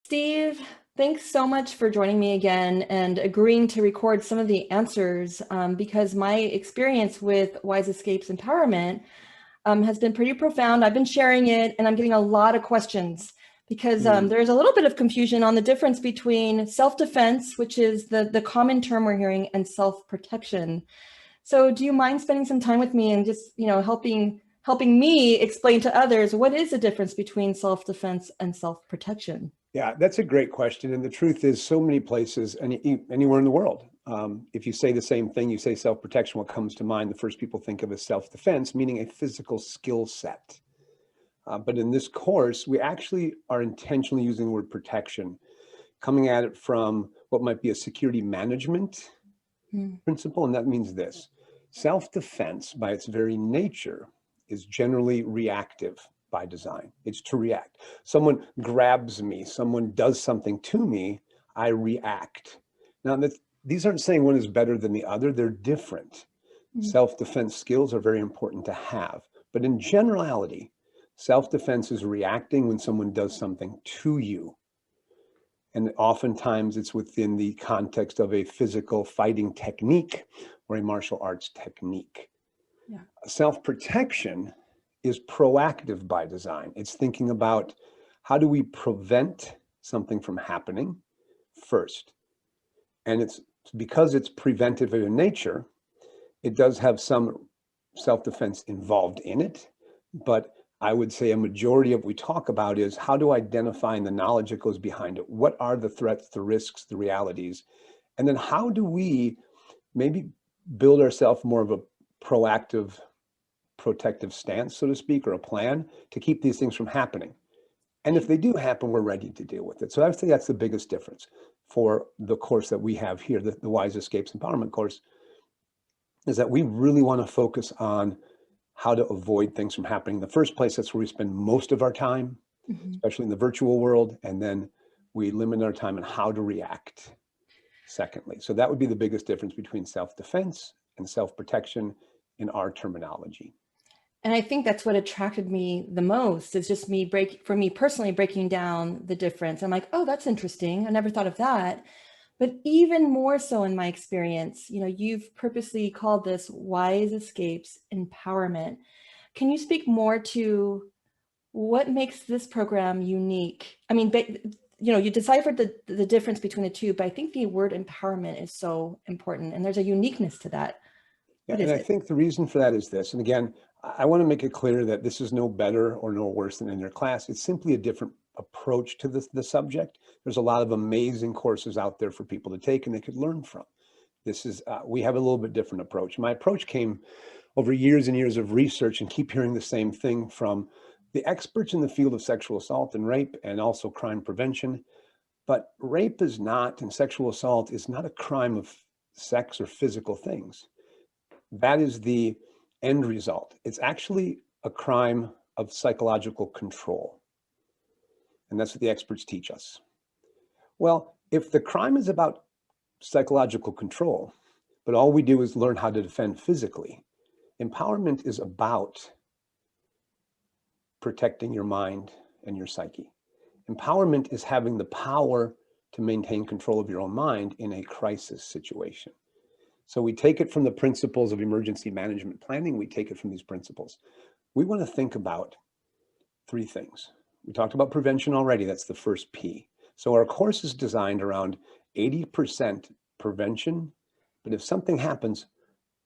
Steve, thanks so much for joining me again and agreeing to record some of the answers because my experience with Wise Escapes Empowerment has been pretty profound. I've been sharing it and I'm getting a lot of questions because there's a little bit of confusion on the difference between self-defense, which is the common term we're hearing, and self-protection. So do you mind spending some time with me and just, helping me explain to others what is the difference between self-defense and self-protection? Yeah, that's a great question. And the truth is, so many places, anywhere in the world, if you say the same thing, you say self-protection, what comes to mind, the first people think of is self-defense, meaning a physical skill set. But in this course, we actually are intentionally using the word protection, coming at it from what might be a security management principle. And that means this: self-defense, by its very nature, is generally reactive by design. It's to react. Someone grabs me, someone does something to me, I react. Now, these aren't saying one is better than the other, they're different. Self-defense skills are very important to have. But in generality, self-defense is reacting when someone does something to you. And oftentimes it's within the context of a physical fighting technique or a martial arts technique. Yeah. Self-protection is proactive by design. It's thinking about how do we prevent something from happening first. And it's because it's preventive in nature, it does have some self-defense involved in it. But I would say a majority of what we talk about is how to identify the knowledge that goes behind it. What are the threats, the risks, the realities? And then how do we maybe build ourselves more of a proactive, protective stance, so to speak, or a plan to keep these things from happening. And if they do happen, we're ready to deal with it. So I would say that's the biggest difference for the course that we have here, the Wise Escapes Empowerment course, is that we really want to focus on how to avoid things from happening in the first place. That's where we spend most of our time, especially in the virtual world. And then we limit our time on how to react, secondly. So that would be the biggest difference between self-defense and self-protection in our terminology. And I think that's what attracted me the most is just for me personally, breaking down the difference. I'm like, oh, that's interesting. I never thought of that. But even more so in my experience, you've purposely called this Wise Escapes Empowerment. Can you speak more to what makes this program unique? I mean, you deciphered the difference between the two, but I think the word empowerment is so important and there's a uniqueness to that. Yeah, and I think the reason for that is this. And again, I want to make it clear that this is no better or no worse than in your class. It's simply a different approach to the subject. There's a lot of amazing courses out there for people to take and they could learn from. This is, we have a little bit different approach. My approach came over years and years of research and keep hearing the same thing from the experts in the field of sexual assault and rape and also crime prevention. But rape is not, and sexual assault is not a crime of sex or physical things. That is the end result. It's actually a crime of psychological control. And that's what the experts teach us. Well, if the crime is about psychological control, but all we do is learn how to defend physically, empowerment is about protecting your mind and your psyche. Empowerment is having the power to maintain control of your own mind in a crisis situation. So we take it from the principles of emergency management planning. We take it from these principles. We want to think about three things. We talked about prevention already. That's the first P. So our course is designed around 80% prevention, but if something happens,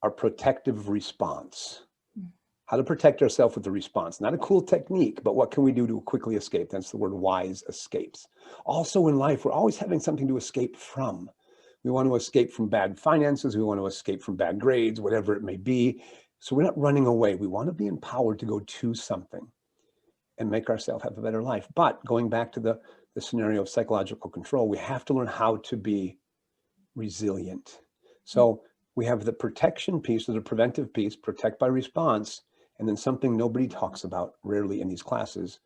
our protective response. How to protect ourselves with the response. Not a cool technique, but what can we do to quickly escape? That's the word wise escapes. Also in life, we're always having something to escape from. We want to escape from bad finances. We want to escape from bad grades, whatever it may be. So we're not running away. We want to be empowered to go to something and make ourselves have a better life. But going back to the scenario of psychological control, we have to learn how to be resilient. So we have the protection piece, or the preventive piece, protect by response, and then something nobody talks about rarely in these classes,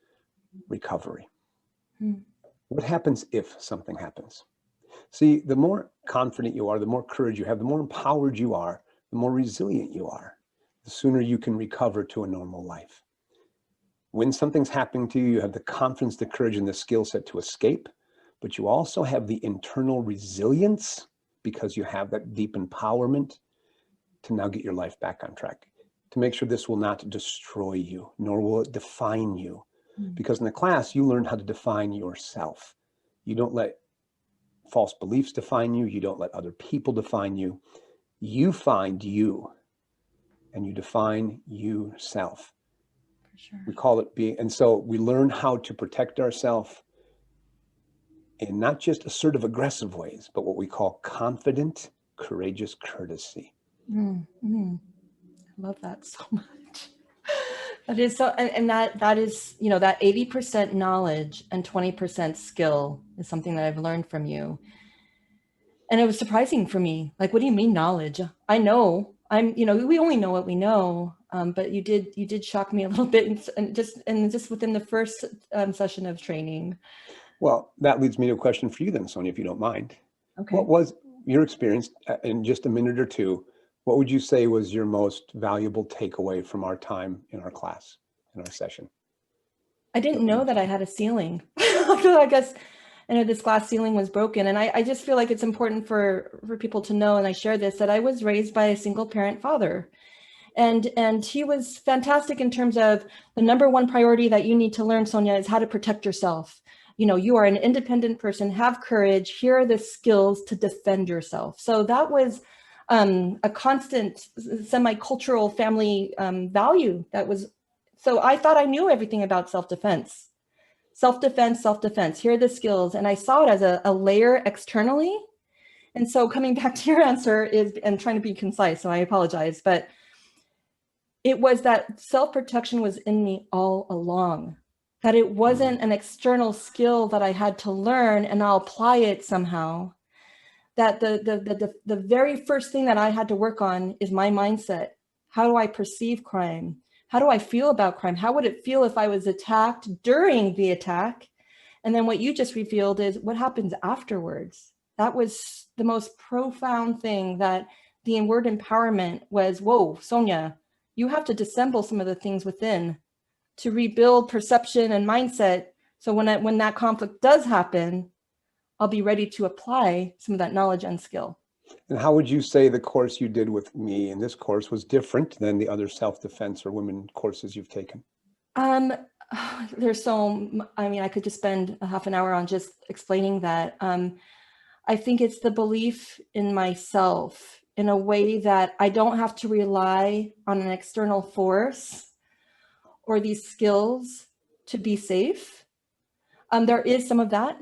recovery. What happens if something happens? See, the more confident you are, the more courage you have, the more empowered you are, the more resilient you are, the sooner you can recover to a normal life. When something's happening to you, you have the confidence, the courage, and the skill set to escape. but you also have the internal resilience because you have that deep empowerment to now get your life back on track, to make sure this will not destroy you, nor will it define you. Because in the class, you learn how to define yourself. You don't let false beliefs define you. You don't let other people define you. You find you and you define yourself. For sure. We call it being, and so we learn how to protect ourselves in not just assertive, aggressive ways, but what we call confident, courageous courtesy. I love that so much. That is so, and that is, you know, that 80% knowledge and 20% skill is something that I've learned from you. And it was surprising for me. Like, what do you mean knowledge? I know you know, we only know what we know. But you did shock me a little bit, and just within the first session of training. Well, that leads me to a question for you then, Sonja, if you don't mind. Okay. What was your experience in just a minute or two? What would you say was your most valuable takeaway from our time in our class, in our session? I didn't know that I had a ceiling. I guess, I know this glass ceiling was broken. And I just feel like it's important for people to know, and I share this, that I was raised by a single parent father. And he was fantastic in terms of the number one priority that you need to learn, Sonja, is how to protect yourself. You know, you are an independent person, have courage. Here are the skills to defend yourself. So that was a constant semi-cultural family value that was, so I thought I knew everything about self-defense. Self-defense. Here are the skills. And I saw it as a layer externally. And so coming back to your answer is, and trying to be concise, so I apologize, but it was that self-protection was in me all along, that it wasn't an external skill that I had to learn and I'll apply it somehow. That the very first thing that I had to work on is my mindset. How do I perceive crime? How do I feel about crime? How would it feel if I was attacked during the attack? And then what you just revealed is what happens afterwards. That was the most profound thing, that the word empowerment was, whoa, Sonja, you have to disassemble some of the things within to rebuild perception and mindset. So when that conflict does happen, I'll be ready to apply some of that knowledge and skill. And how would you say the course you did with me in this course was different than the other self-defense or women courses you've taken? There's so, I mean, I could just spend a half an hour on just explaining that. I think it's the belief in myself in a way that I don't have to rely on an external force or these skills to be safe. There is some of that,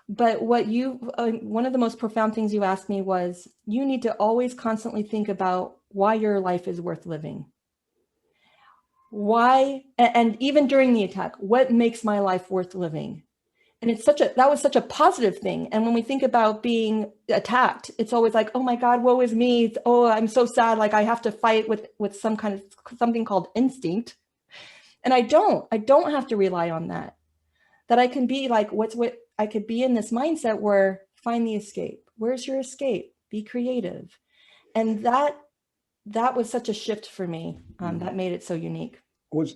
but what one of the most profound things you asked me was, you need to always constantly think about why your life is worth living. Why, and even during the attack, what makes my life worth living? And that was such a positive thing. And when we think about being attacked, it's always like, oh my God, woe is me. Oh, I'm so sad. Like I have to fight with something called instinct. And I don't have to rely on that. That I can be like, what I could be in this mindset where find the escape. Where's your escape? Be creative. And that was such a shift for me. That made it so unique.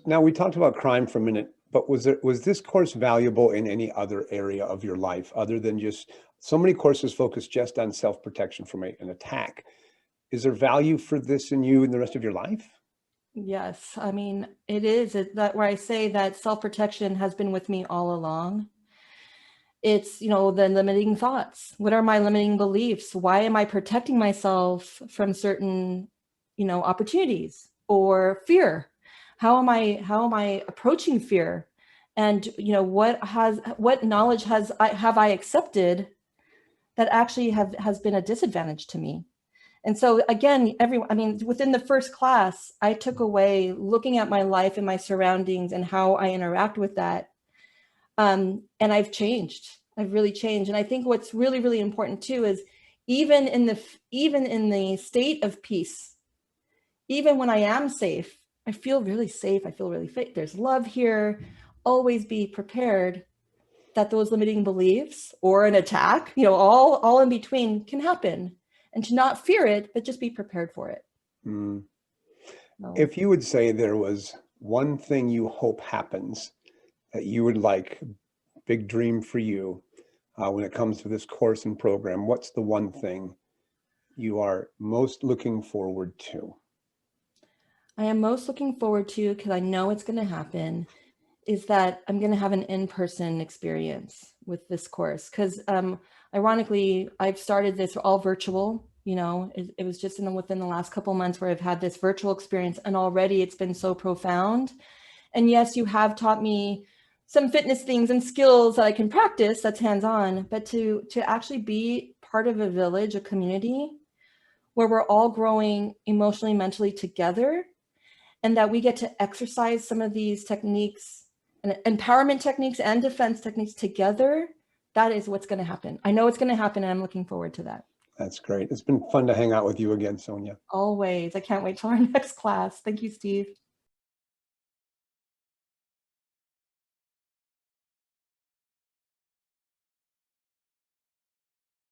Now we talked about crime for a minute, but was this course valuable in any other area of your life other than just, so many courses focus just on self-protection from an attack? Is there value for this in you in the rest of your life? Yes, I mean, it is that where I say that self-protection has been with me all along. It's, you know, the limiting thoughts. What are my limiting beliefs? Why am I protecting myself from certain, you know, opportunities or fear? How am I approaching fear? And, you know, what knowledge have I accepted that actually has been a disadvantage to me? And so again, within the first class, I took away looking at my life and my surroundings and how I interact with that. And I've changed. I've really changed. And I think what's really, really important too is even in the state of peace, even when I am safe, I feel really safe. I feel really fit. There's love here. Always be prepared that those limiting beliefs or an attack, you know, all in between can happen, and to not fear it, but just be prepared for it. If you would say there was one thing you hope happens that you would like, big dream for you, when it comes to this course and program, what's the one thing you are most looking forward to? I am most looking forward to, because I know it's going to happen, is that I'm going to have an in-person experience with this course. Because ironically, I've started this all virtual. You know, it was just within the last couple of months where I've had this virtual experience, and already it's been so profound. And yes, you have taught me some fitness things and skills that I can practice, that's hands-on, but to actually be part of a village, a community where we're all growing emotionally, mentally together, and that we get to exercise some of these techniques and empowerment techniques and defense techniques together, that is what's going to happen. I know it's going to happen, and I'm looking forward to that. That's great. It's been fun to hang out with you again, Sonja. Always. I can't wait till our next class. Thank you, Steve.